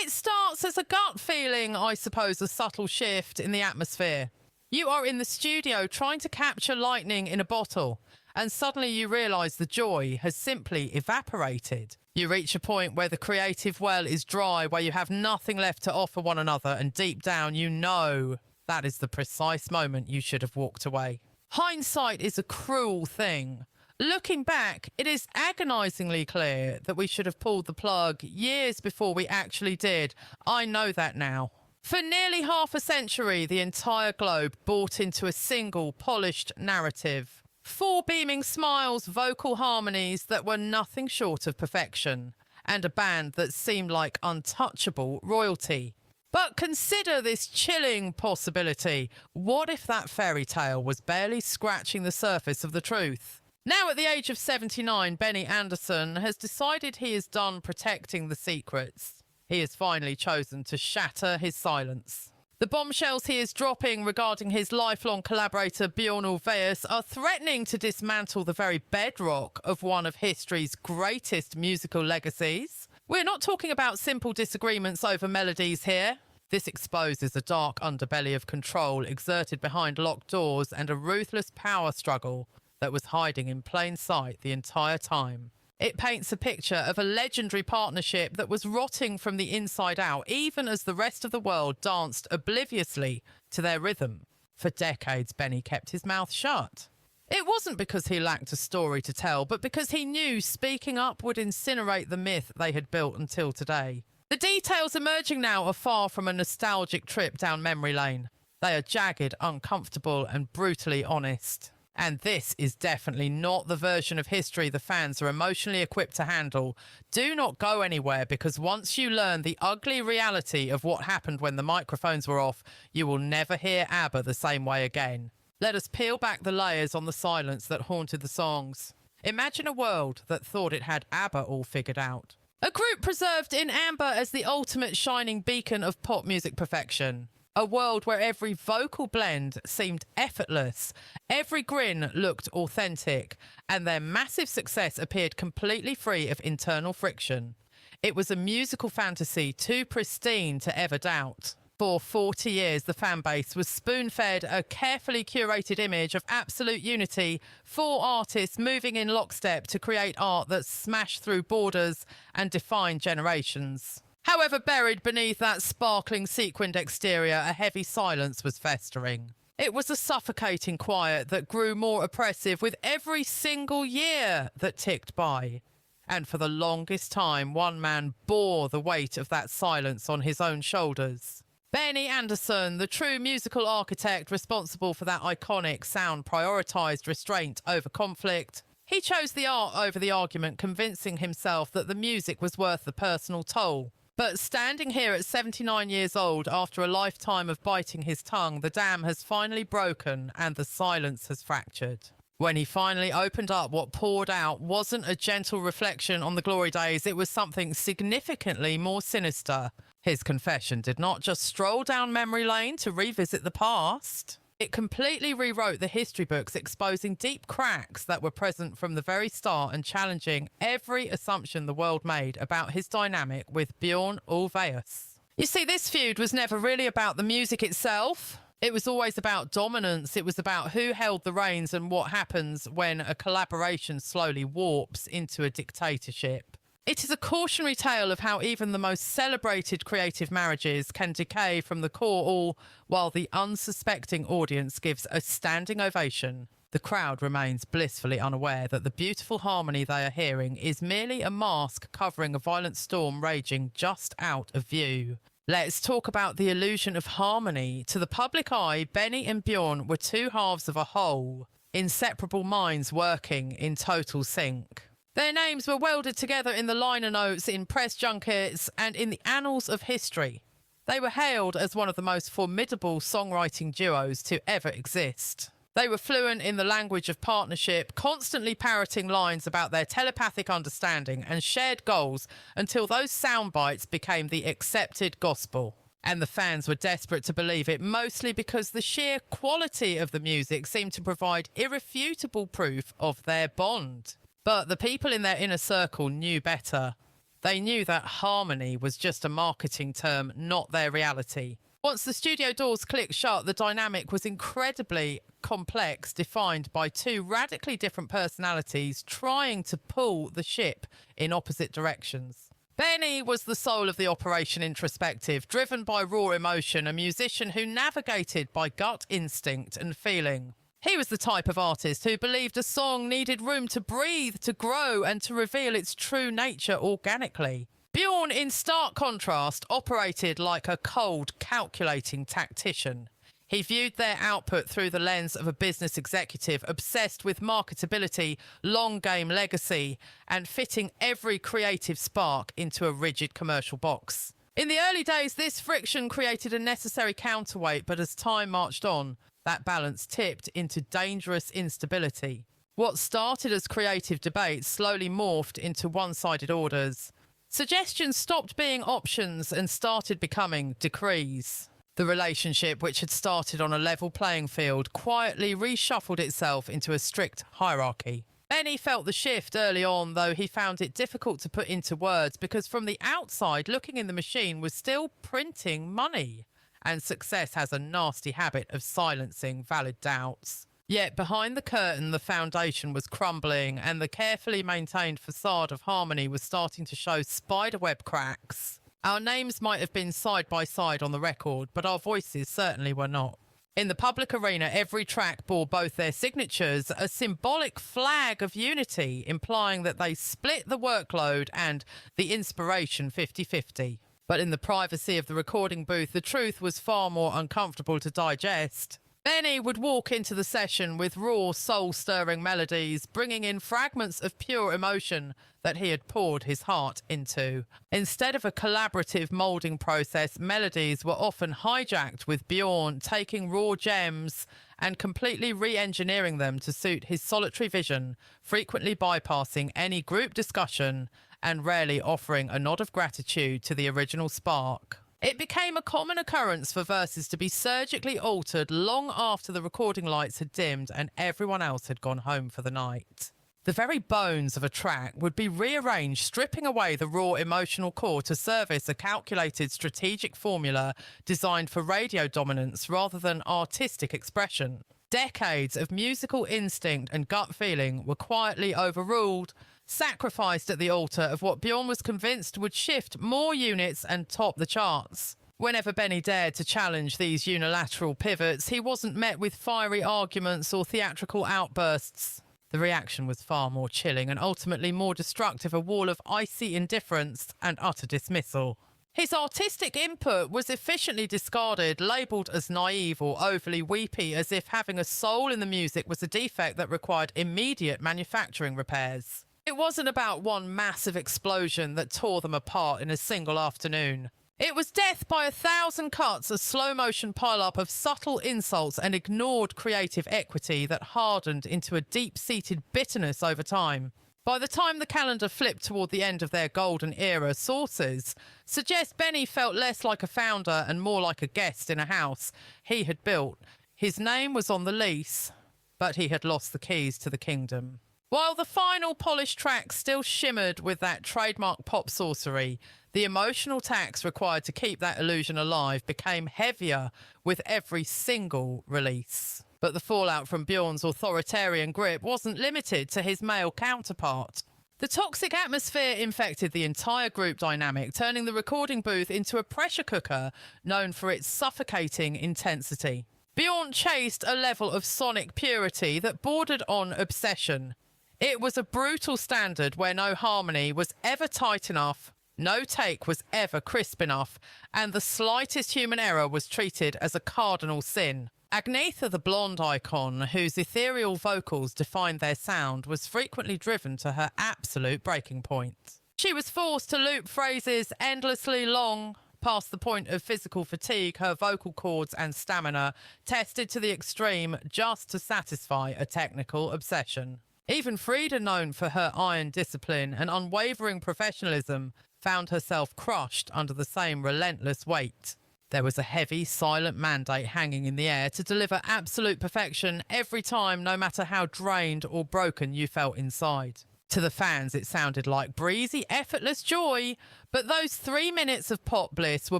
It starts as a gut feeling, I suppose, a subtle shift in the atmosphere. You are in the studio trying to capture lightning in a bottle, and suddenly you realise the joy has simply evaporated. You reach a point where the creative well is dry, where you have nothing left to offer one another, and deep down you know that is the precise moment you should have walked away. Hindsight is a cruel thing. Looking back, it is agonisingly clear that we should have pulled the plug years before we actually did. I know that now. For nearly half a century, the entire globe bought into a single polished narrative. 4 beaming smiles, vocal harmonies that were nothing short of perfection, and a band that seemed like untouchable royalty. But consider this chilling possibility. What if that fairy tale was barely scratching the surface of the truth? Now at the age of 79, Benny Andersson has decided he is done protecting the secrets. He has finally chosen to shatter his silence. The bombshells he is dropping regarding his lifelong collaborator Björn Ulvaeus are threatening to dismantle the very bedrock of one of history's greatest musical legacies. We're not talking about simple disagreements over melodies here. This exposes a dark underbelly of control exerted behind locked doors and a ruthless power struggle that was hiding in plain sight the entire time. It paints a picture of a legendary partnership that was rotting from the inside out, even as the rest of the world danced obliviously to their rhythm. For decades, Benny kept his mouth shut. It wasn't because he lacked a story to tell, but because he knew speaking up would incinerate the myth they had built until today. The details emerging now are far from a nostalgic trip down memory lane. They are jagged, uncomfortable, and brutally honest. And this is definitely not the version of history the fans are emotionally equipped to handle. Do not go anywhere, because once you learn the ugly reality of what happened when the microphones were off, you will never hear ABBA the same way again. Let us peel back the layers on the silence that haunted the songs. Imagine a world that thought it had ABBA all figured out. A group preserved in amber as the ultimate shining beacon of pop music perfection. A world where every vocal blend seemed effortless, every grin looked authentic, and their massive success appeared completely free of internal friction. It was a musical fantasy too pristine to ever doubt. For 40 years, the fan base was spoon-fed a carefully curated image of absolute unity, 4 artists moving in lockstep to create art that smashed through borders and defined generations. However, buried beneath that sparkling sequined exterior, a heavy silence was festering. It was a suffocating quiet that grew more oppressive with every single year that ticked by. And for the longest time, one man bore the weight of that silence on his own shoulders. Benny Andersson, the true musical architect responsible for that iconic sound, prioritised restraint over conflict. He chose the art over the argument, convincing himself that the music was worth the personal toll. But standing here at 79 years old, after a lifetime of biting his tongue, the dam has finally broken and the silence has fractured. When he finally opened up, what poured out wasn't a gentle reflection on the glory days, it was something significantly more sinister. His confession did not just stroll down memory lane to revisit the past. It completely rewrote the history books, exposing deep cracks that were present from the very start and challenging every assumption the world made about his dynamic with Björn Ulvaeus. You see, this feud was never really about the music itself. It was always about dominance. It was about who held the reins and what happens when a collaboration slowly warps into a dictatorship. It is a cautionary tale of how even the most celebrated creative marriages can decay from the core all, while the unsuspecting audience gives a standing ovation. The crowd remains blissfully unaware that the beautiful harmony they are hearing is merely a mask covering a violent storm raging just out of view. Let's talk about the illusion of harmony. To the public eye, Benny and Björn were 2 halves of a whole, inseparable minds working in total sync. Their names were welded together in the liner notes, in press junkets, and in the annals of history. They were hailed as one of the most formidable songwriting duos to ever exist. They were fluent in the language of partnership, constantly parroting lines about their telepathic understanding and shared goals until those sound bites became the accepted gospel. And the fans were desperate to believe it, mostly because the sheer quality of the music seemed to provide irrefutable proof of their bond. But the people in their inner circle knew better. They knew that harmony was just a marketing term, not their reality. Once the studio doors clicked shut, the dynamic was incredibly complex, defined by two radically different personalities trying to pull the ship in opposite directions. Benny was the soul of the operation, introspective, driven by raw emotion, a musician who navigated by gut instinct and feeling. He was the type of artist who believed a song needed room to breathe, to grow, and to reveal its true nature organically. Björn, in stark contrast, operated like a cold, calculating tactician. He viewed their output through the lens of a business executive obsessed with marketability, long-game legacy, and fitting every creative spark into a rigid commercial box. In the early days, this friction created a necessary counterweight, but as time marched on, that balance tipped into dangerous instability. What started as creative debates slowly morphed into one-sided orders. Suggestions stopped being options and started becoming decrees. The relationship, which had started on a level playing field, quietly reshuffled itself into a strict hierarchy. Benny felt the shift early on, though he found it difficult to put into words because from the outside, looking in the machine was still printing money. And success has a nasty habit of silencing valid doubts. Yet behind the curtain, the foundation was crumbling and the carefully maintained facade of harmony was starting to show spiderweb cracks. Our names might have been side by side on the record, but our voices certainly were not. In the public arena, every track bore both their signatures, a symbolic flag of unity, implying that they split the workload and the inspiration 50-50. But in the privacy of the recording booth, the truth was far more uncomfortable to digest. Benny would walk into the session with raw, soul-stirring melodies, bringing in fragments of pure emotion that he had poured his heart into. Instead of a collaborative moulding process, melodies were often hijacked, with Björn taking raw gems and completely re-engineering them to suit his solitary vision, frequently bypassing any group discussion and rarely offering a nod of gratitude to the original spark. It became a common occurrence for verses to be surgically altered long after the recording lights had dimmed and everyone else had gone home for the night. The very bones of a track would be rearranged, stripping away the raw emotional core to service a calculated strategic formula designed for radio dominance rather than artistic expression. Decades of musical instinct and gut feeling were quietly overruled, sacrificed at the altar of what Björn was convinced would shift more units and top the charts. Whenever Benny dared to challenge these unilateral pivots, he wasn't met with fiery arguments or theatrical outbursts. The reaction was far more chilling and ultimately more destructive, a wall of icy indifference and utter dismissal. His artistic input was efficiently discarded, labelled as naive or overly weepy, as if having a soul in the music was a defect that required immediate manufacturing repairs. It wasn't about one massive explosion that tore them apart in a single afternoon. It was death by 1,000 cuts, a slow-motion pile-up of subtle insults and ignored creative equity that hardened into a deep-seated bitterness over time. By the time the calendar flipped toward the end of their golden era, sources suggest Benny felt less like a founder and more like a guest in a house he had built. His name was on the lease, but he had lost the keys to the kingdom. While the final polished track still shimmered with that trademark pop sorcery, the emotional tax required to keep that illusion alive became heavier with every single release. But the fallout from Björn's authoritarian grip wasn't limited to his male counterpart. The toxic atmosphere infected the entire group dynamic, turning the recording booth into a pressure cooker known for its suffocating intensity. Björn chased a level of sonic purity that bordered on obsession. It was a brutal standard where no harmony was ever tight enough, no take was ever crisp enough, and the slightest human error was treated as a cardinal sin. Agnetha, the blonde icon, whose ethereal vocals defined their sound, was frequently driven to her absolute breaking point. She was forced to loop phrases endlessly long, past the point of physical fatigue, her vocal cords and stamina tested to the extreme just to satisfy a technical obsession. Even Frida, known for her iron discipline and unwavering professionalism, found herself crushed under the same relentless weight. There was a heavy, silent mandate hanging in the air to deliver absolute perfection every time, no matter how drained or broken you felt inside. To the fans, it sounded like breezy, effortless joy, but those 3 minutes of pop bliss were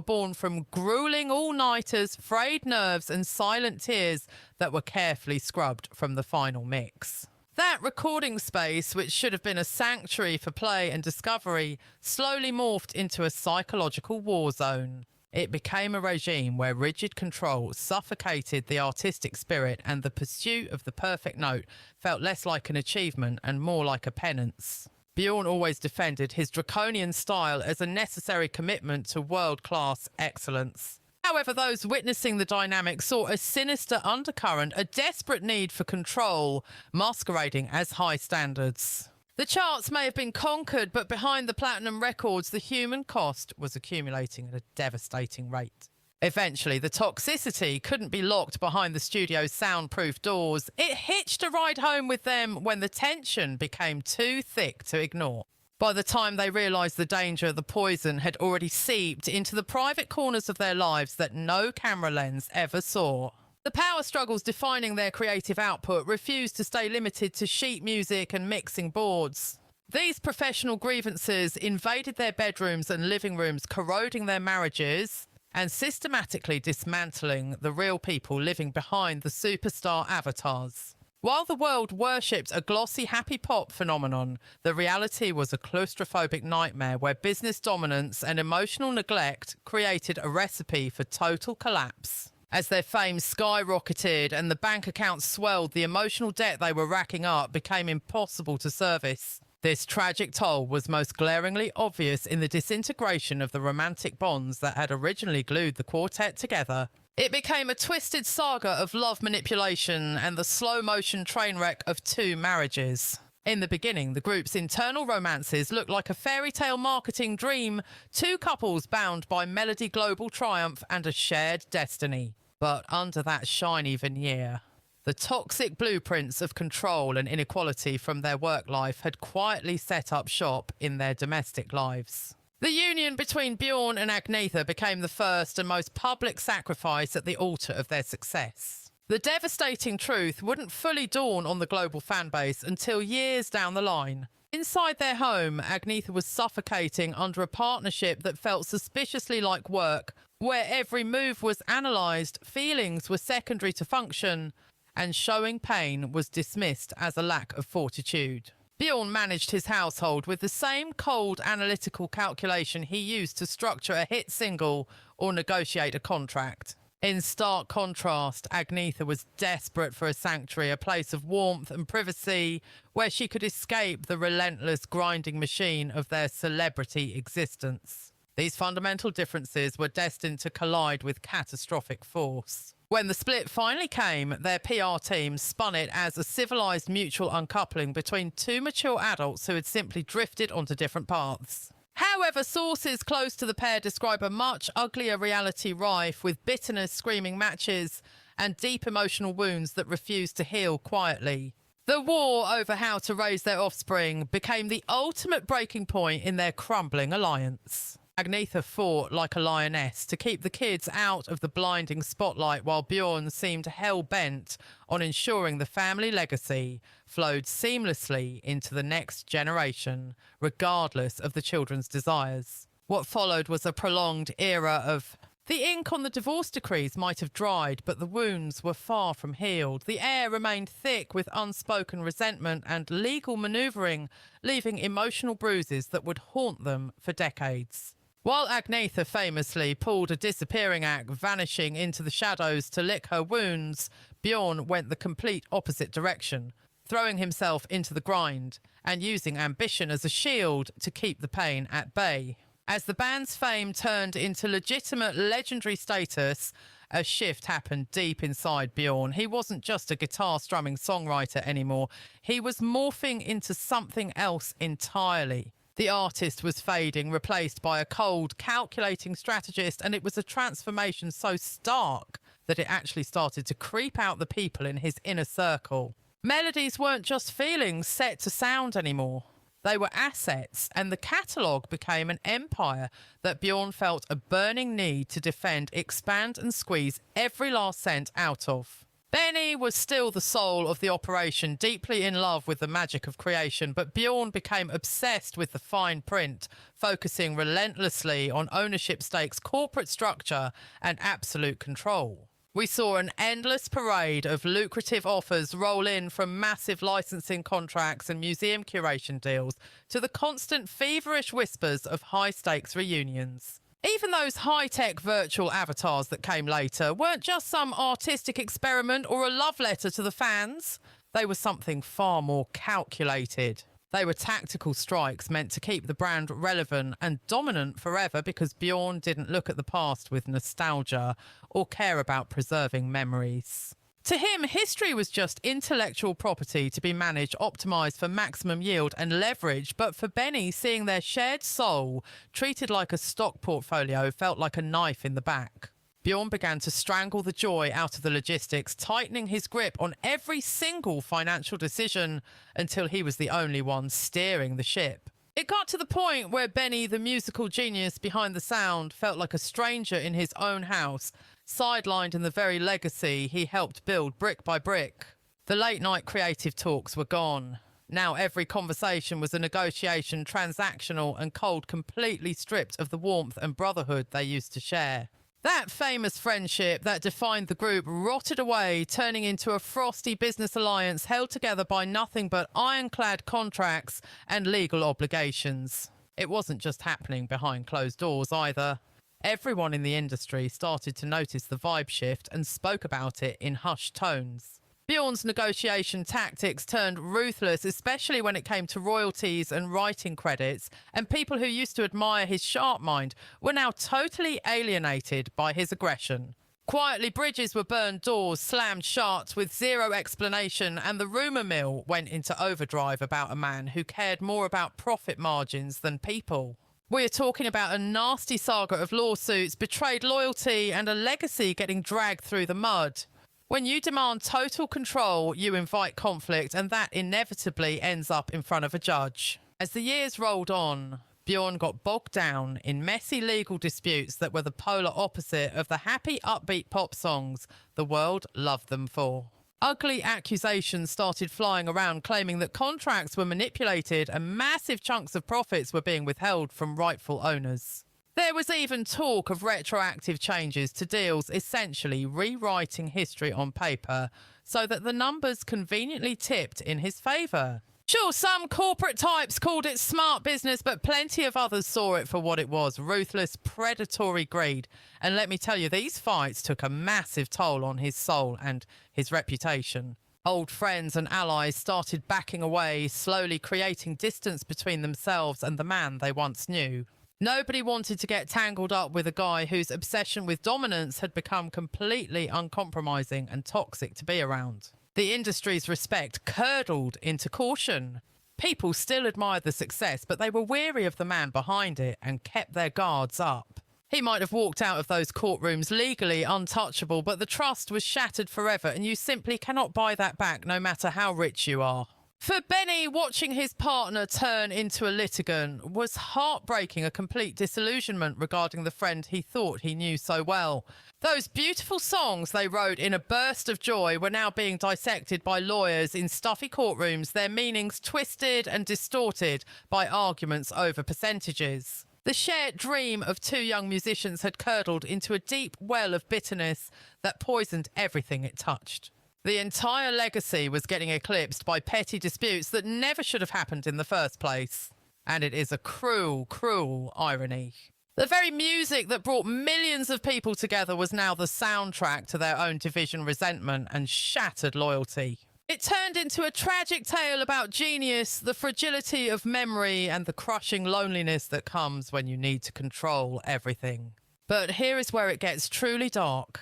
born from grueling all-nighters, frayed nerves and silent tears that were carefully scrubbed from the final mix. That recording space, which should have been a sanctuary for play and discovery, slowly morphed into a psychological war zone. It became a regime where rigid control suffocated the artistic spirit, and the pursuit of the perfect note felt less like an achievement and more like a penance. Björn always defended his draconian style as a necessary commitment to world-class excellence. However, those witnessing the dynamic saw a sinister undercurrent, a desperate need for control, masquerading as high standards. The charts may have been conquered, but behind the platinum records, the human cost was accumulating at a devastating rate. Eventually, the toxicity couldn't be locked behind the studio's soundproof doors. It hitched a ride home with them when the tension became too thick to ignore. By the time they realised the danger, the poison had already seeped into the private corners of their lives that no camera lens ever saw. The power struggles defining their creative output refused to stay limited to sheet music and mixing boards. These professional grievances invaded their bedrooms and living rooms, corroding their marriages and systematically dismantling the real people living behind the superstar avatars. While the world worshipped a glossy happy pop phenomenon, the reality was a claustrophobic nightmare where business dominance and emotional neglect created a recipe for total collapse. As their fame skyrocketed and the bank accounts swelled, the emotional debt they were racking up became impossible to service. This tragic toll was most glaringly obvious in the disintegration of the romantic bonds that had originally glued the quartet together. It became a twisted saga of love manipulation and the slow-motion train wreck of two marriages. In the beginning, the group's internal romances looked like a fairy tale marketing dream, two couples bound by melody global triumph and a shared destiny. But under that shiny veneer, the toxic blueprints of control and inequality from their work life had quietly set up shop in their domestic lives. The union between Björn and Agnetha became the first and most public sacrifice at the altar of their success. The devastating truth wouldn't fully dawn on the global fanbase until years down the line. Inside their home, Agnetha was suffocating under a partnership that felt suspiciously like work, where every move was analysed, feelings were secondary to function, and showing pain was dismissed as a lack of fortitude. Björn managed his household with the same cold analytical calculation he used to structure a hit single or negotiate a contract. In stark contrast, Agnetha was desperate for a sanctuary, a place of warmth and privacy where she could escape the relentless grinding machine of their celebrity existence. These fundamental differences were destined to collide with catastrophic force. When the split finally came, their PR team spun it as a civilised mutual uncoupling between two mature adults who had simply drifted onto different paths. However, sources close to the pair describe a much uglier reality rife with bitterness screaming matches and deep emotional wounds that refused to heal quietly. The war over how to raise their offspring became the ultimate breaking point in their crumbling alliance. Agnetha fought like a lioness to keep the kids out of the blinding spotlight, while Björn seemed hell-bent on ensuring the family legacy flowed seamlessly into the next generation, regardless of the children's desires. What followed was a prolonged era of... The ink on the divorce decrees might have dried, but the wounds were far from healed. The air remained thick with unspoken resentment and legal manoeuvring, leaving emotional bruises that would haunt them for decades. While Agnetha famously pulled a disappearing act, vanishing into the shadows to lick her wounds, Björn went the complete opposite direction, throwing himself into the grind and using ambition as a shield to keep the pain at bay. As the band's fame turned into legitimate legendary status, a shift happened deep inside Björn. He wasn't just a guitar-strumming songwriter anymore. He was morphing into something else entirely. The artist was fading, replaced by a cold, calculating strategist, and it was a transformation so stark that it actually started to creep out the people in his inner circle. Melodies weren't just feelings set to sound anymore. They were assets, and the catalogue became an empire that Björn felt a burning need to defend, expand and squeeze every last cent out of. Benny was still the soul of the operation, deeply in love with the magic of creation, but Björn became obsessed with the fine print, focusing relentlessly on ownership stakes, corporate structure, and absolute control. We saw an endless parade of lucrative offers roll in, from massive licensing contracts and museum curation deals to the constant feverish whispers of high-stakes reunions. Even those high-tech virtual avatars that came later weren't just some artistic experiment or a love letter to the fans. They were something far more calculated. They were tactical strikes meant to keep the brand relevant and dominant forever, because Björn didn't look at the past with nostalgia or care about preserving memories. To him, history was just intellectual property to be managed, optimised for maximum yield and leverage. But for Benny, seeing their shared soul treated like a stock portfolio felt like a knife in the back. Björn began to strangle the joy out of the logistics, tightening his grip on every single financial decision until he was the only one steering the ship. It got to the point where Benny, the musical genius behind the sound, felt like a stranger in his own house, sidelined in the very legacy he helped build brick by brick. The late-night creative talks were gone. Now every conversation was a negotiation, transactional and cold, completely stripped of the warmth and brotherhood they used to share. That famous friendship that defined the group rotted away, turning into a frosty business alliance held together by nothing but ironclad contracts and legal obligations. It wasn't just happening behind closed doors either. Everyone in the industry started to notice the vibe shift and spoke about it in hushed tones. Björn's negotiation tactics turned ruthless, especially when it came to royalties and writing credits, and people who used to admire his sharp mind were now totally alienated by his aggression. Quietly, bridges were burned, doors slammed shut with zero explanation, and the rumour mill went into overdrive about a man who cared more about profit margins than people. We are talking about a nasty saga of lawsuits, betrayed loyalty, and a legacy getting dragged through the mud. When you demand total control, you invite conflict, and that inevitably ends up in front of a judge. As the years rolled on, Björn got bogged down in messy legal disputes that were the polar opposite of the happy, upbeat pop songs the world loved them for. Ugly accusations started flying around, claiming that contracts were manipulated and massive chunks of profits were being withheld from rightful owners. There was even talk of retroactive changes to deals, essentially rewriting history on paper so that the numbers conveniently tipped in his favour. Sure, some corporate types called it smart business, but plenty of others saw it for what it was: ruthless, predatory greed. And let me tell you, these fights took a massive toll on his soul and his reputation. Old friends and allies started backing away, slowly creating distance between themselves and the man they once knew. Nobody wanted to get tangled up with a guy whose obsession with dominance had become completely uncompromising and toxic to be around. The industry's respect curdled into caution. People still admired the success, but they were weary of the man behind it and kept their guards up. He might have walked out of those courtrooms legally untouchable, but the trust was shattered forever, and you simply cannot buy that back, no matter how rich you are. For Benny, watching his partner turn into a litigant was heartbreaking, a complete disillusionment regarding the friend he thought he knew so well. Those beautiful songs they wrote in a burst of joy were now being dissected by lawyers in stuffy courtrooms, their meanings twisted and distorted by arguments over percentages. The shared dream of two young musicians had curdled into a deep well of bitterness that poisoned everything it touched. The entire legacy was getting eclipsed by petty disputes that never should have happened in the first place. And it is a cruel, cruel irony. The very music that brought millions of people together was now the soundtrack to their own division, resentment, and shattered loyalty. It turned into a tragic tale about genius, the fragility of memory, and the crushing loneliness that comes when you need to control everything. But here is where it gets truly dark.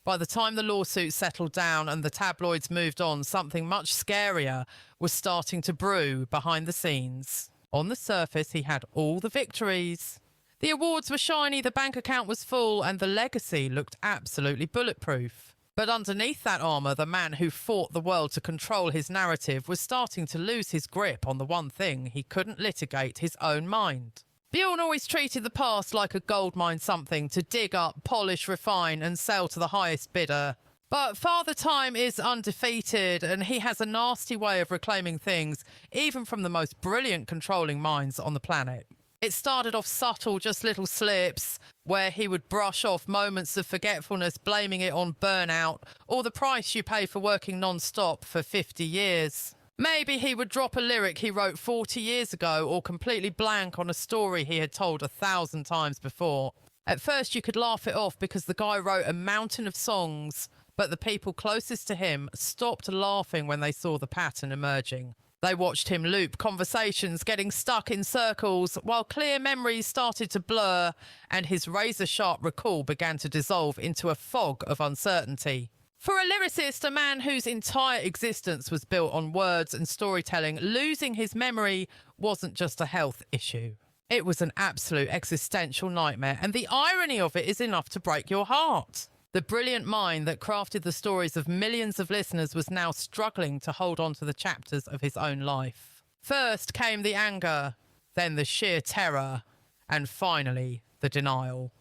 By the time the lawsuit settled down and the tabloids moved on, something much scarier was starting to brew behind the scenes. On the surface, he had all the victories. The awards were shiny, the bank account was full, and the legacy looked absolutely bulletproof. But underneath that armour, the man who fought the world to control his narrative was starting to lose his grip on the one thing he couldn't litigate: his own mind. Björn always treated the past like a goldmine, something to dig up, polish, refine, and sell to the highest bidder. But Father Time is undefeated, and he has a nasty way of reclaiming things, even from the most brilliant controlling minds on the planet. It started off subtle, just little slips, where he would brush off moments of forgetfulness, blaming it on burnout, or the price you pay for working non-stop for 50 years. Maybe he would drop a lyric he wrote 40 years ago, or completely blank on a story he had told 1,000 times before. At first you could laugh it off because the guy wrote a mountain of songs, but the people closest to him stopped laughing when they saw the pattern emerging. They watched him loop conversations, getting stuck in circles, while clear memories started to blur, and his razor-sharp recall began to dissolve into a fog of uncertainty. For a lyricist, a man whose entire existence was built on words and storytelling, losing his memory wasn't just a health issue. It was an absolute existential nightmare, and the irony of it is enough to break your heart. The brilliant mind that crafted the stories of millions of listeners was now struggling to hold on to the chapters of his own life. First came the anger, then the sheer terror, and finally the denial.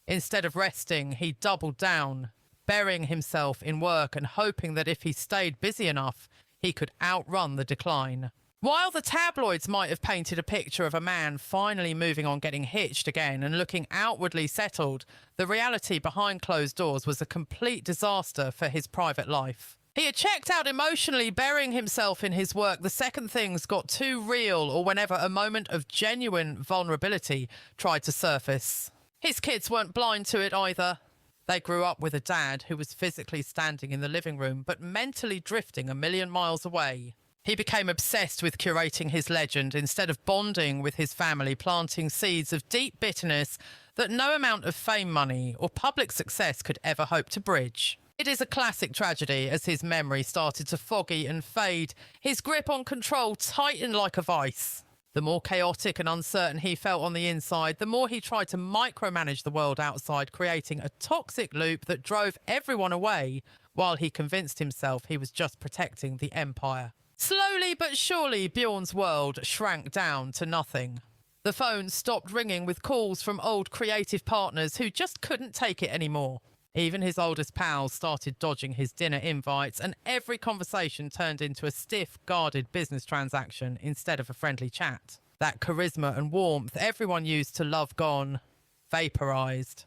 Instead of resting, he doubled down, burying himself in work and hoping that if he stayed busy enough, he could outrun the decline. While the tabloids might have painted a picture of a man finally moving on, getting hitched again and looking outwardly settled, the reality behind closed doors was a complete disaster for his private life. He had checked out emotionally, burying himself in his work the second things got too real or whenever a moment of genuine vulnerability tried to surface. His kids weren't blind to it either. They grew up with a dad who was physically standing in the living room but mentally drifting 1,000,000 miles away. He became obsessed with curating his legend instead of bonding with his family, planting seeds of deep bitterness that no amount of fame, money, or public success could ever hope to bridge. It is a classic tragedy as his memory started to foggy and fade, his grip on control tightened like a vice. The more chaotic and uncertain he felt on the inside, the more he tried to micromanage the world outside, creating a toxic loop that drove everyone away while he convinced himself he was just protecting the empire. Slowly but surely, Björn's world shrank down to nothing. The phone stopped ringing with calls from old creative partners who just couldn't take it anymore. Even his oldest pals started dodging his dinner invites, and every conversation turned into a stiff, guarded business transaction instead of a friendly chat. That charisma and warmth everyone used to love gone, vaporized.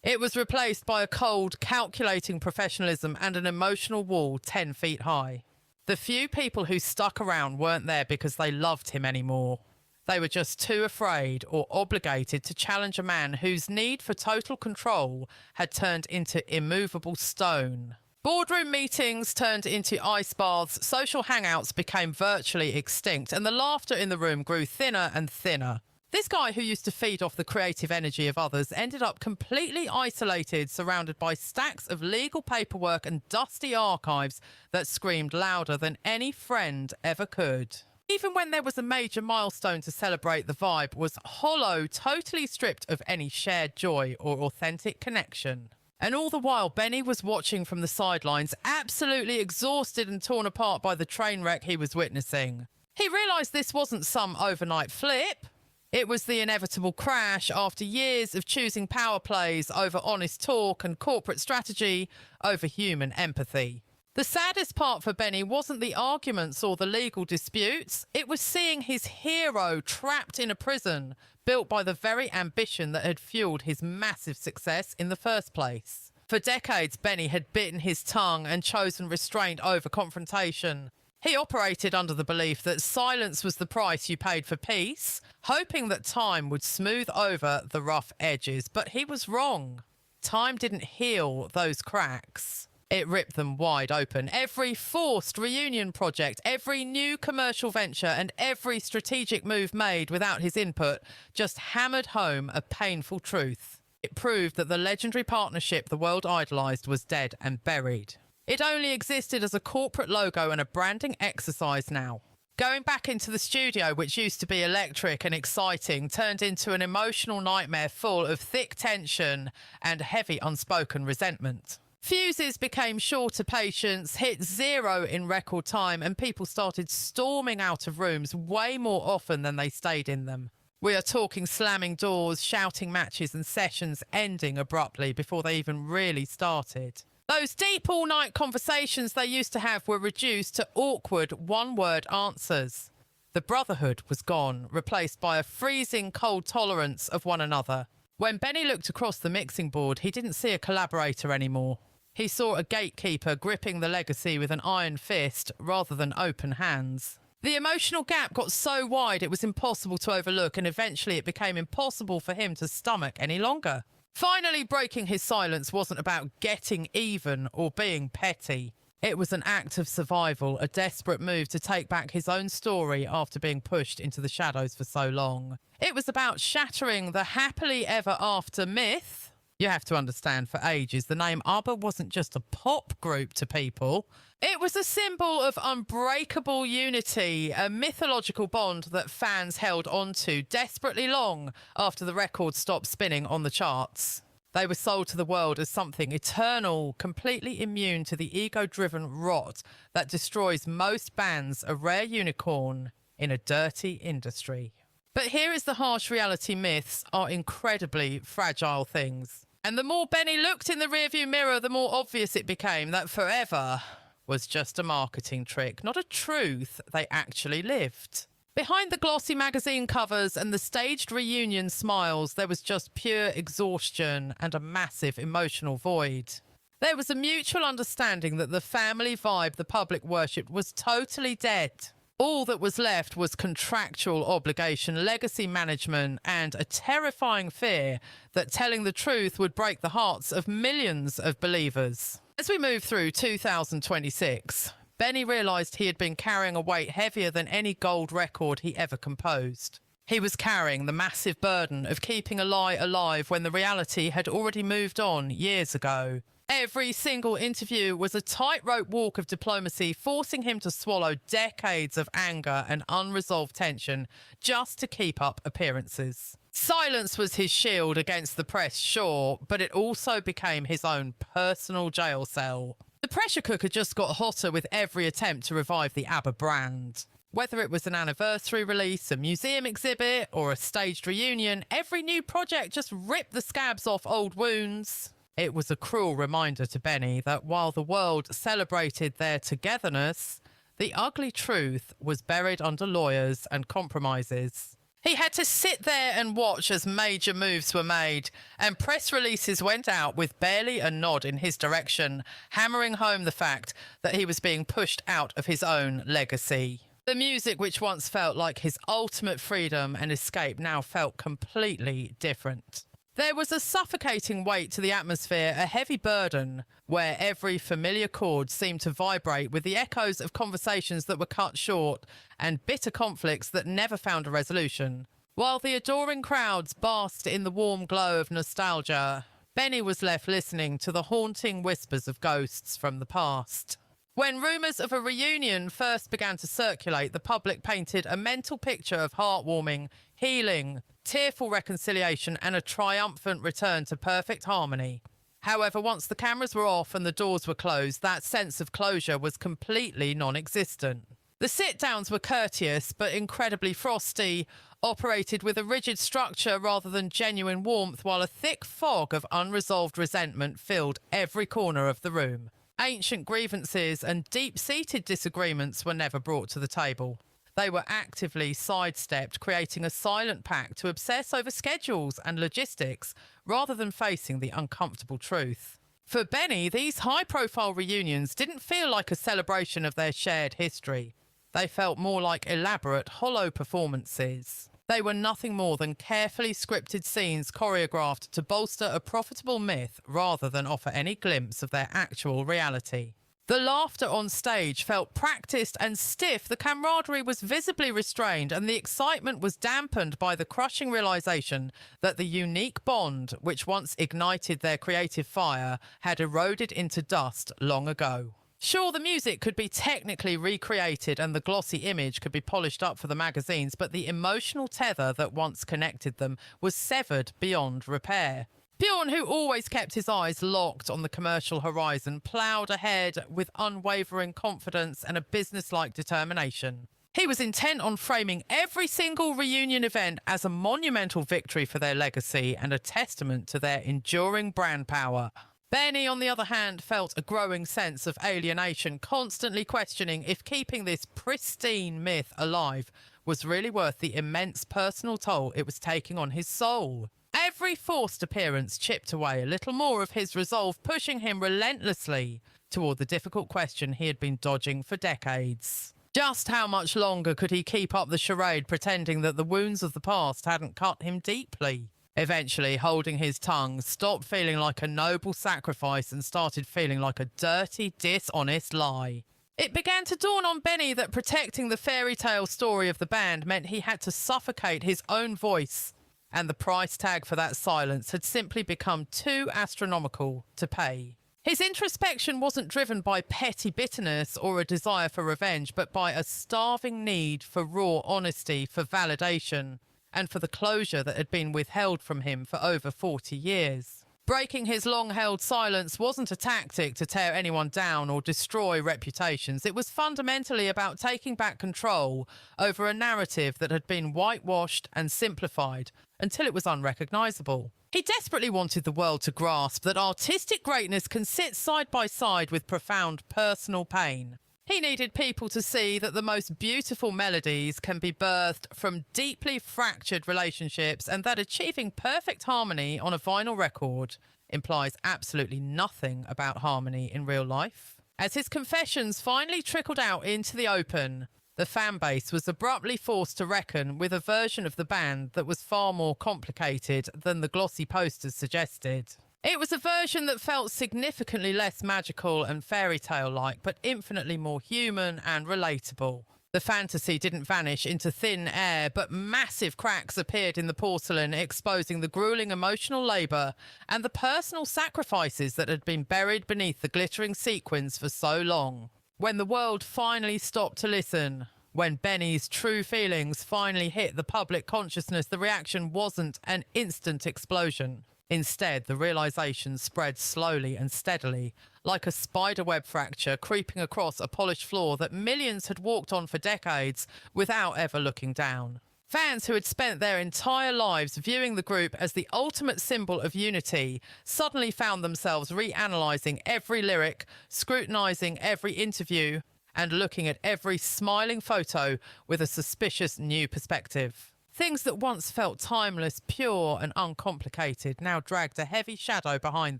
It was replaced by a cold, calculating professionalism and an emotional wall 10 feet high. The few people who stuck around weren't there because they loved him anymore. They were just too afraid or obligated to challenge a man whose need for total control had turned into immovable stone. Boardroom meetings turned into ice baths, social hangouts became virtually extinct, and the laughter in the room grew thinner and thinner. This guy who used to feed off the creative energy of others ended up completely isolated, surrounded by stacks of legal paperwork and dusty archives that screamed louder than any friend ever could. Even when there was a major milestone to celebrate, the vibe was hollow, totally stripped of any shared joy or authentic connection. And all the while, Benny was watching from the sidelines, absolutely exhausted and torn apart by the train wreck he was witnessing. He realised this wasn't some overnight flip. It was the inevitable crash after years of choosing power plays over honest talk and corporate strategy over human empathy. The saddest part for Benny wasn't the arguments or the legal disputes. It was seeing his hero trapped in a prison built by the very ambition that had fueled his massive success in the first place. For decades, Benny had bitten his tongue and chosen restraint over confrontation. He operated under the belief that silence was the price you paid for peace, hoping that time would smooth over the rough edges. But he was wrong. Time didn't heal those cracks. It ripped them wide open. Every forced reunion project, every new commercial venture, and every strategic move made without his input just hammered home a painful truth. It proved that the legendary partnership the world idolised was dead and buried. It only existed as a corporate logo and a branding exercise now. Going back into the studio, which used to be electric and exciting, turned into an emotional nightmare full of thick tension and heavy unspoken resentment. Fuses became shorter patience, hit zero in record time, and people started storming out of rooms way more often than they stayed in them. We are talking slamming doors, shouting matches, and sessions ending abruptly before they even really started. Those deep all-night conversations they used to have were reduced to awkward one-word answers. The brotherhood was gone, replaced by a freezing cold tolerance of one another. When Benny looked across the mixing board, he didn't see a collaborator anymore. He saw a gatekeeper gripping the legacy with an iron fist rather than open hands. The emotional gap got so wide it was impossible to overlook, and eventually it became impossible for him to stomach any longer. Finally, breaking his silence wasn't about getting even or being petty. It was an act of survival, a desperate move to take back his own story after being pushed into the shadows for so long. It was about shattering the happily ever after myth. You have to understand, for ages, the name ABBA wasn't just a pop group to people. It was a symbol of unbreakable unity, a mythological bond that fans held onto desperately long after the record stopped spinning on the charts. They were sold to the world as something eternal, completely immune to the ego-driven rot that destroys most bands, a rare unicorn in a dirty industry. But here is the harsh reality: myths are incredibly fragile things. And the more Benny looked in the rearview mirror, the more obvious it became that forever was just a marketing trick, not a truth they actually lived. Behind the glossy magazine covers and the staged reunion smiles, there was just pure exhaustion and a massive emotional void. There was a mutual understanding that the family vibe the public worshipped was totally dead. All that was left was contractual obligation, legacy management, and a terrifying fear that telling the truth would break the hearts of millions of believers. As we move through 2026, Benny realised he had been carrying a weight heavier than any gold record he ever composed. He was carrying the massive burden of keeping a lie alive when the reality had already moved on years ago. Every single interview was a tightrope walk of diplomacy, forcing him to swallow decades of anger and unresolved tension just to keep up appearances. Silence was his shield against the press, sure, but it also became his own personal jail cell. The pressure cooker just got hotter with every attempt to revive the ABBA brand. Whether it was an anniversary release, a museum exhibit, or a staged reunion, every new project just ripped the scabs off old wounds. It was a cruel reminder to Benny that while the world celebrated their togetherness, the ugly truth was buried under lawyers and compromises. He had to sit there and watch as major moves were made, and press releases went out with barely a nod in his direction, hammering home the fact that he was being pushed out of his own legacy. The music, which once felt like his ultimate freedom and escape, now felt completely different. There was a suffocating weight to the atmosphere, a heavy burden, where every familiar chord seemed to vibrate with the echoes of conversations that were cut short and bitter conflicts that never found a resolution. While the adoring crowds basked in the warm glow of nostalgia, Benny was left listening to the haunting whispers of ghosts from the past. When rumours of a reunion first began to circulate, the public painted a mental picture of heartwarming, healing, tearful reconciliation and a triumphant return to perfect harmony. However, once the cameras were off and the doors were closed, that sense of closure was completely non-existent. The sit-downs were courteous but incredibly frosty, operated with a rigid structure rather than genuine warmth, while a thick fog of unresolved resentment filled every corner of the room. Ancient grievances and deep-seated disagreements were never brought to the table. They were actively sidestepped, creating a silent pact to obsess over schedules and logistics rather than facing the uncomfortable truth. For Benny, these high-profile reunions didn't feel like a celebration of their shared history. They felt more like elaborate, hollow performances. They were nothing more than carefully scripted scenes choreographed to bolster a profitable myth rather than offer any glimpse of their actual reality. The laughter on stage felt practiced and stiff, the camaraderie was visibly restrained, and the excitement was dampened by the crushing realisation that the unique bond which once ignited their creative fire had eroded into dust long ago. Sure, the music could be technically recreated and the glossy image could be polished up for the magazines, but the emotional tether that once connected them was severed beyond repair. Björn, who always kept his eyes locked on the commercial horizon, ploughed ahead with unwavering confidence and a business-like determination. He was intent on framing every single reunion event as a monumental victory for their legacy and a testament to their enduring brand power. Benny, on the other hand, felt a growing sense of alienation, constantly questioning if keeping this pristine myth alive was really worth the immense personal toll it was taking on his soul. Every forced appearance chipped away a little more of his resolve, pushing him relentlessly toward the difficult question he had been dodging for decades. Just how much longer could he keep up the charade, pretending that the wounds of the past hadn't cut him deeply? Eventually, holding his tongue stopped feeling like a noble sacrifice and started feeling like a dirty, dishonest lie. It began to dawn on Benny that protecting the fairy tale story of the band meant he had to suffocate his own voice, and the price tag for that silence had simply become too astronomical to pay. His introspection wasn't driven by petty bitterness or a desire for revenge, but by a starving need for raw honesty, for validation, and for the closure that had been withheld from him for over 40 years. Breaking his long-held silence wasn't a tactic to tear anyone down or destroy reputations. It was fundamentally about taking back control over a narrative that had been whitewashed and simplified until it was unrecognisable. He desperately wanted the world to grasp that artistic greatness can sit side by side with profound personal pain. He needed people to see that the most beautiful melodies can be birthed from deeply fractured relationships, and that achieving perfect harmony on a vinyl record implies absolutely nothing about harmony in real life. As his confessions finally trickled out into the open, the fan base was abruptly forced to reckon with a version of the band that was far more complicated than the glossy posters suggested. It was a version that felt significantly less magical and fairy tale-like, but infinitely more human and relatable. The fantasy didn't vanish into thin air, but massive cracks appeared in the porcelain, exposing the grueling emotional labour and the personal sacrifices that had been buried beneath the glittering sequins for so long. When the world finally stopped to listen, when Benny's true feelings finally hit the public consciousness, the reaction wasn't an instant explosion. Instead, the realisation spread slowly and steadily, like a spiderweb fracture creeping across a polished floor that millions had walked on for decades without ever looking down. Fans who had spent their entire lives viewing the group as the ultimate symbol of unity suddenly found themselves reanalysing every lyric, scrutinising every interview, and looking at every smiling photo with a suspicious new perspective. Things that once felt timeless, pure and uncomplicated now dragged a heavy shadow behind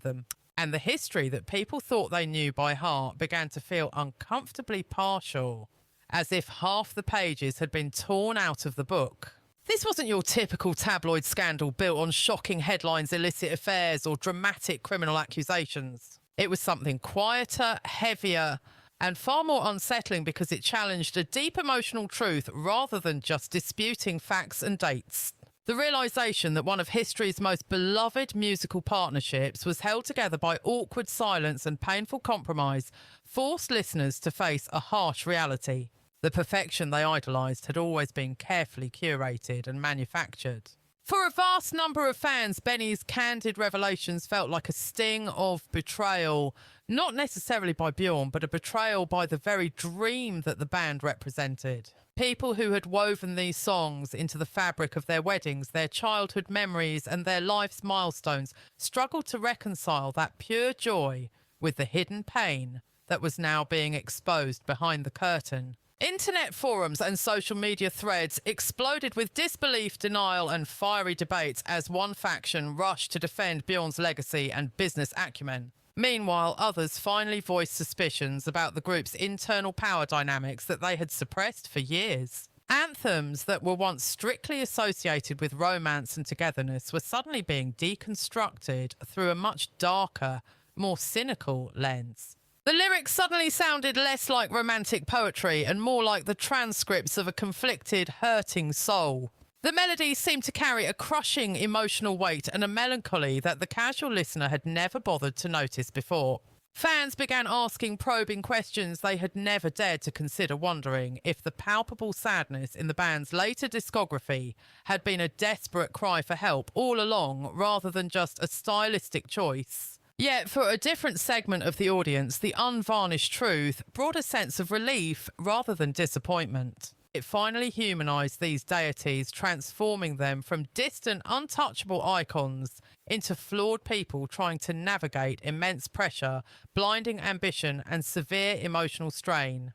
them, and the history that people thought they knew by heart began to feel uncomfortably partial, as if half the pages had been torn out of the book. This wasn't your typical tabloid scandal built on shocking headlines, illicit affairs or dramatic criminal accusations. It was something quieter, heavier, and far more unsettling because it challenged a deep emotional truth rather than just disputing facts and dates. The realisation that one of history's most beloved musical partnerships was held together by awkward silence and painful compromise forced listeners to face a harsh reality. The perfection they idolised had always been carefully curated and manufactured. For a vast number of fans, Benny's candid revelations felt like a sting of betrayal, not necessarily by Björn, but a betrayal by the very dream that the band represented. People who had woven these songs into the fabric of their weddings, their childhood memories and their life's milestones struggled to reconcile that pure joy with the hidden pain that was now being exposed behind the curtain. Internet forums and social media threads exploded with disbelief, denial and fiery debates as one faction rushed to defend Björn's legacy and business acumen. Meanwhile, others finally voiced suspicions about the group's internal power dynamics that they had suppressed for years. Anthems that were once strictly associated with romance and togetherness were suddenly being deconstructed through a much darker, more cynical lens. The lyrics suddenly sounded less like romantic poetry and more like the transcripts of a conflicted, hurting soul. The melodies seemed to carry a crushing emotional weight and a melancholy that the casual listener had never bothered to notice before. Fans began asking probing questions they had never dared to consider, wondering if the palpable sadness in the band's later discography had been a desperate cry for help all along rather than just a stylistic choice. Yet, for a different segment of the audience, the unvarnished truth brought a sense of relief rather than disappointment. It finally humanized these deities, transforming them from distant, untouchable icons into flawed people trying to navigate immense pressure, blinding ambition, and severe emotional strain.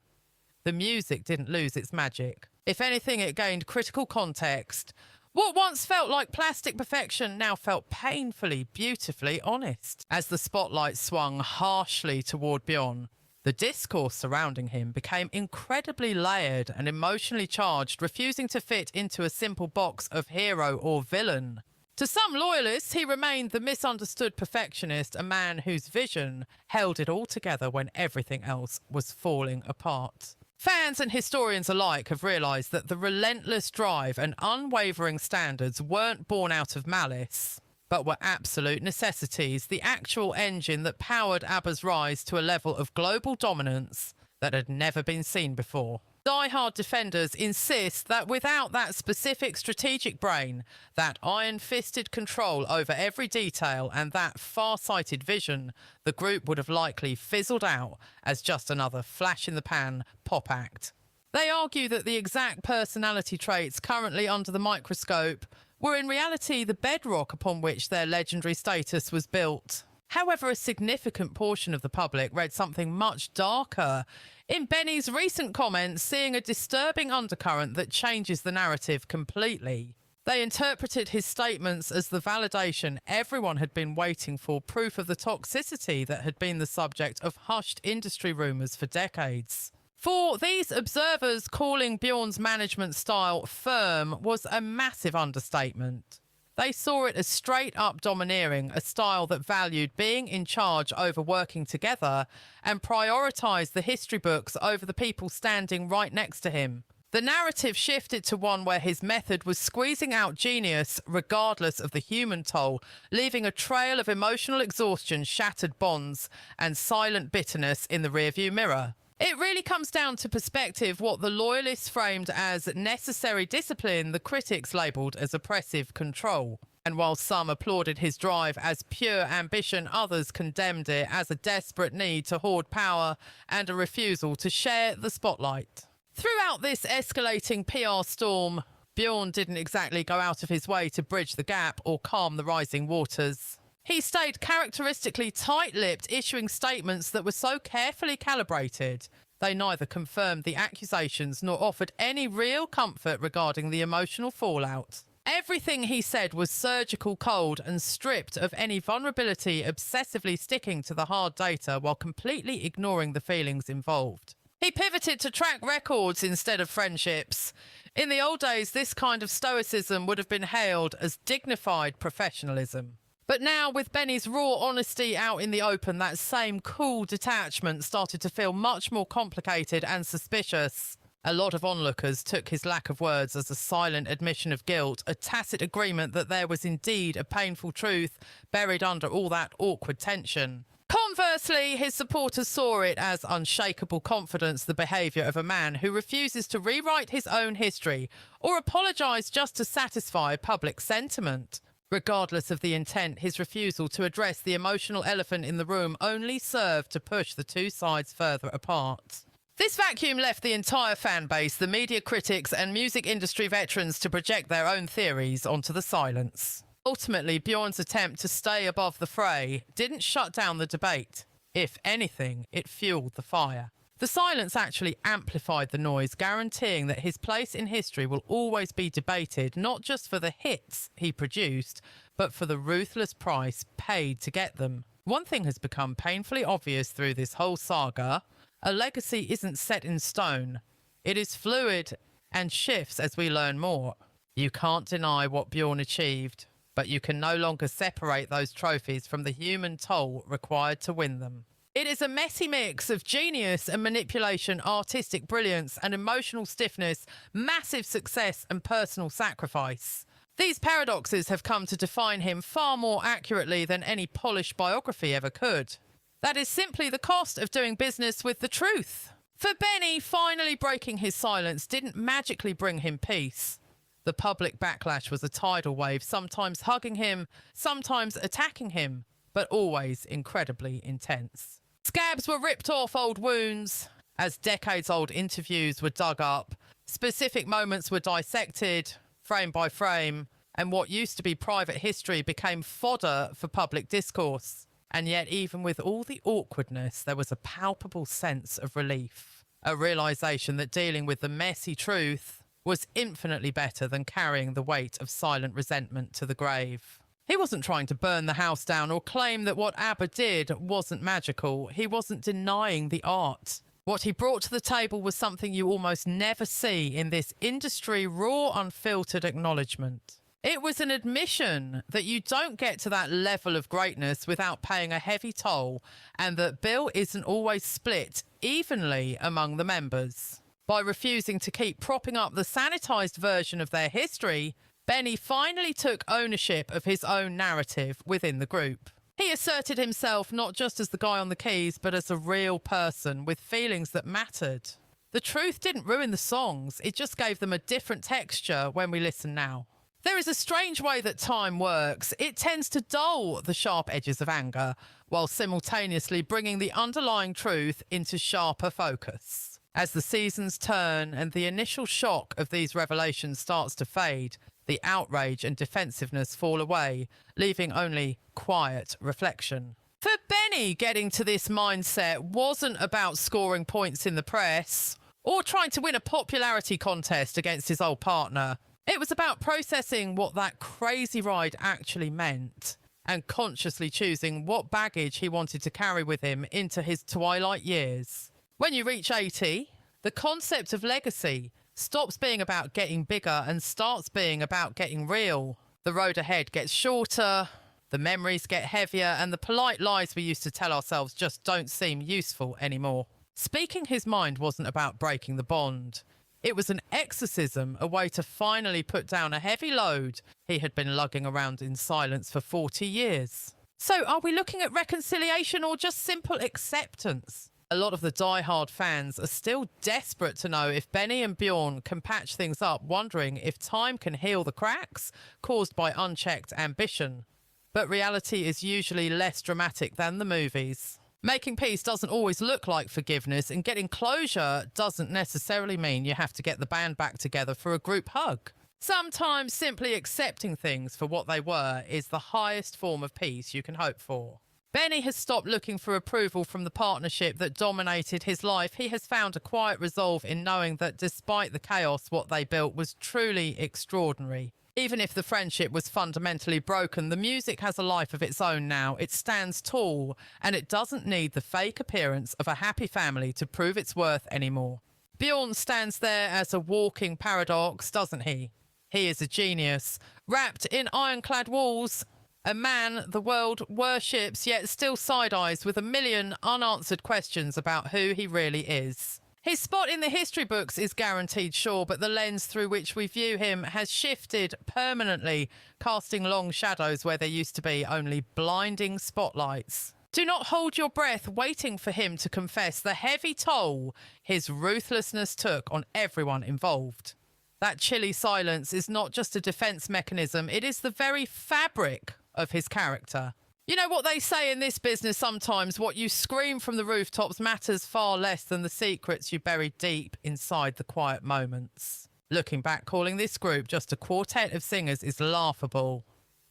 The music didn't lose its magic. If anything, it gained critical context. What once felt like plastic perfection now felt painfully, beautifully honest. As the spotlight swung harshly toward Björn, the discourse surrounding him became incredibly layered and emotionally charged, refusing to fit into a simple box of hero or villain. To some loyalists, he remained the misunderstood perfectionist, a man whose vision held it all together when everything else was falling apart. Fans and historians alike have realised that the relentless drive and unwavering standards weren't born out of malice, but were absolute necessities, the actual engine that powered ABBA's rise to a level of global dominance that had never been seen before. Die-hard defenders insist that without that specific strategic brain, that iron-fisted control over every detail and that far-sighted vision, the group would have likely fizzled out as just another flash-in-the-pan pop act. They argue that the exact personality traits currently under the microscope were in reality the bedrock upon which their legendary status was built. However, a significant portion of the public read something much darker in Benny's recent comments, seeing a disturbing undercurrent that changes the narrative completely. They interpreted his statements as the validation everyone had been waiting for, proof of the toxicity that had been the subject of hushed industry rumours for decades. For these observers, calling Björn's management style firm was a massive understatement. They saw it as straight-up domineering, a style that valued being in charge over working together and prioritised the history books over the people standing right next to him. The narrative shifted to one where his method was squeezing out genius regardless of the human toll, leaving a trail of emotional exhaustion, shattered bonds and silent bitterness in the rearview mirror. It really comes down to perspective. What the loyalists framed as necessary discipline, the critics labelled as oppressive control. And while some applauded his drive as pure ambition, others condemned it as a desperate need to hoard power and a refusal to share the spotlight. Throughout this escalating PR storm, Björn didn't exactly go out of his way to bridge the gap or calm the rising waters. He stayed characteristically tight-lipped, issuing statements that were so carefully calibrated they neither confirmed the accusations nor offered any real comfort regarding the emotional fallout. Everything he said was surgical cold and stripped of any vulnerability, obsessively sticking to the hard data while completely ignoring the feelings involved. He pivoted to track records instead of friendships. In the old days, this kind of stoicism would have been hailed as dignified professionalism. But now, with Benny's raw honesty out in the open, that same cool detachment started to feel much more complicated and suspicious. A lot of onlookers took his lack of words as a silent admission of guilt, a tacit agreement that there was indeed a painful truth buried under all that awkward tension. Conversely, his supporters saw it as unshakable confidence, the behaviour of a man who refuses to rewrite his own history or apologise just to satisfy public sentiment. Regardless of the intent, his refusal to address the emotional elephant in the room only served to push the two sides further apart. This vacuum left the entire fan base, the media critics and music industry veterans, to project their own theories onto the silence. Ultimately, Björn's attempt to stay above the fray didn't shut down the debate. If anything, it fueled the fire. The silence actually amplified the noise, guaranteeing that his place in history will always be debated, not just for the hits he produced, but for the ruthless price paid to get them. One thing has become painfully obvious through this whole saga: a legacy isn't set in stone. It is fluid and shifts as we learn more. You can't deny what Björn achieved, but you can no longer separate those trophies from the human toll required to win them. It is a messy mix of genius and manipulation, artistic brilliance and emotional stiffness, massive success and personal sacrifice. These paradoxes have come to define him far more accurately than any polished biography ever could. That is simply the cost of doing business with the truth. For Benny, finally breaking his silence didn't magically bring him peace. The public backlash was a tidal wave, sometimes hugging him, sometimes attacking him, but always incredibly intense. Scabs were ripped off old wounds as decades-old interviews were dug up. Specific moments were dissected, frame by frame, and what used to be private history became fodder for public discourse. And yet, even with all the awkwardness, there was a palpable sense of relief, a realisation that dealing with the messy truth was infinitely better than carrying the weight of silent resentment to the grave. He wasn't trying to burn the house down or claim that what ABBA did wasn't magical. He wasn't denying the art. What he brought to the table was something you almost never see in this industry, raw, unfiltered acknowledgement. It was an admission that you don't get to that level of greatness without paying a heavy toll, and that bill isn't always split evenly among the members. By refusing to keep propping up the sanitised version of their history, Benny finally took ownership of his own narrative within the group. He asserted himself not just as the guy on the keys, but as a real person with feelings that mattered. The truth didn't ruin the songs, it just gave them a different texture when we listen now. There is a strange way that time works. It tends to dull the sharp edges of anger, while simultaneously bringing the underlying truth into sharper focus. As the seasons turn and the initial shock of these revelations starts to fade, the outrage and defensiveness fall away, leaving only quiet reflection. For Benny, getting to this mindset wasn't about scoring points in the press or trying to win a popularity contest against his old partner. It was about processing what that crazy ride actually meant and consciously choosing what baggage he wanted to carry with him into his twilight years. When you reach 80, the concept of legacy stops being about getting bigger and starts being about getting real. The road ahead gets shorter, the memories get heavier, and the polite lies we used to tell ourselves just don't seem useful anymore. Speaking his mind wasn't about breaking the bond. It was an exorcism, a way to finally put down a heavy load he had been lugging around in silence for 40 years. So are we looking at reconciliation or just simple acceptance? A lot of the die-hard fans are still desperate to know if Benny and Björn can patch things up, wondering if time can heal the cracks caused by unchecked ambition. But reality is usually less dramatic than the movies. Making peace doesn't always look like forgiveness, and getting closure doesn't necessarily mean you have to get the band back together for a group hug. Sometimes simply accepting things for what they were is the highest form of peace you can hope for. Benny has stopped looking for approval from the partnership that dominated his life. He has found a quiet resolve in knowing that despite the chaos, what they built was truly extraordinary. Even if the friendship was fundamentally broken, the music has a life of its own now. It stands tall, and it doesn't need the fake appearance of a happy family to prove its worth anymore. Björn stands there as a walking paradox, doesn't he? He is a genius, wrapped in ironclad walls, a man the world worships, yet still side-eyes with a million unanswered questions about who he really is. His spot in the history books is guaranteed, sure, but the lens through which we view him has shifted permanently, casting long shadows where there used to be only blinding spotlights. Do not hold your breath waiting for him to confess the heavy toll his ruthlessness took on everyone involved. That chilly silence is not just a defense mechanism, it is the very fabric of his character. You know what they say in this business sometimes, what you scream from the rooftops matters far less than the secrets you bury deep inside the quiet moments. Looking back, calling this group just a quartet of singers is laughable.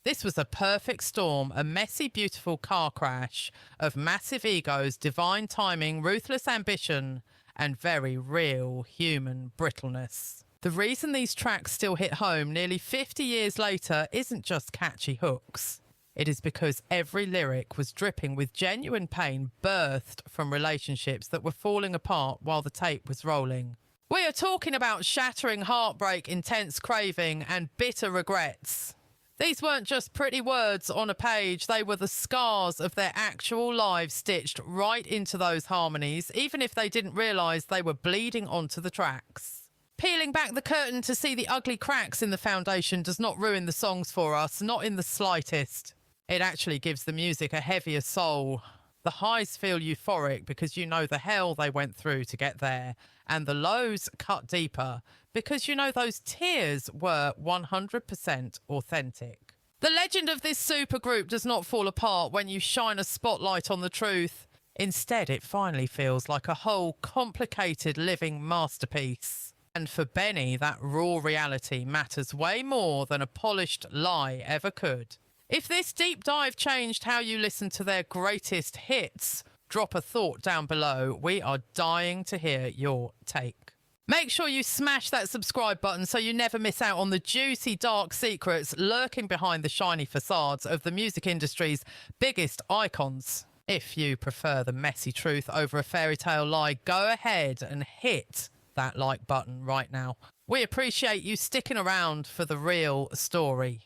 This was a perfect storm, a messy, beautiful car crash of massive egos, divine timing, ruthless ambition, and very real human brittleness. The reason these tracks still hit home nearly 50 years later isn't just catchy hooks. It is because every lyric was dripping with genuine pain birthed from relationships that were falling apart while the tape was rolling. We are talking about shattering heartbreak, intense craving, and bitter regrets. These weren't just pretty words on a page, they were the scars of their actual lives stitched right into those harmonies, even if they didn't realise they were bleeding onto the tracks. Peeling back the curtain to see the ugly cracks in the foundation does not ruin the songs for us, not in the slightest. It actually gives the music a heavier soul. The highs feel euphoric because you know the hell they went through to get there, and the lows cut deeper because you know those tears were 100% authentic. The legend of this supergroup does not fall apart when you shine a spotlight on the truth. Instead, it finally feels like a whole, complicated, living masterpiece. And for Benny, that raw reality matters way more than a polished lie ever could. If this deep dive changed how you listen to their greatest hits, drop a thought down below. We are dying to hear your take. Make sure you smash that subscribe button so you never miss out on the juicy dark secrets lurking behind the shiny facades of the music industry's biggest icons. If you prefer the messy truth over a fairy tale lie, go ahead and hit that like button right now. We appreciate you sticking around for the real story.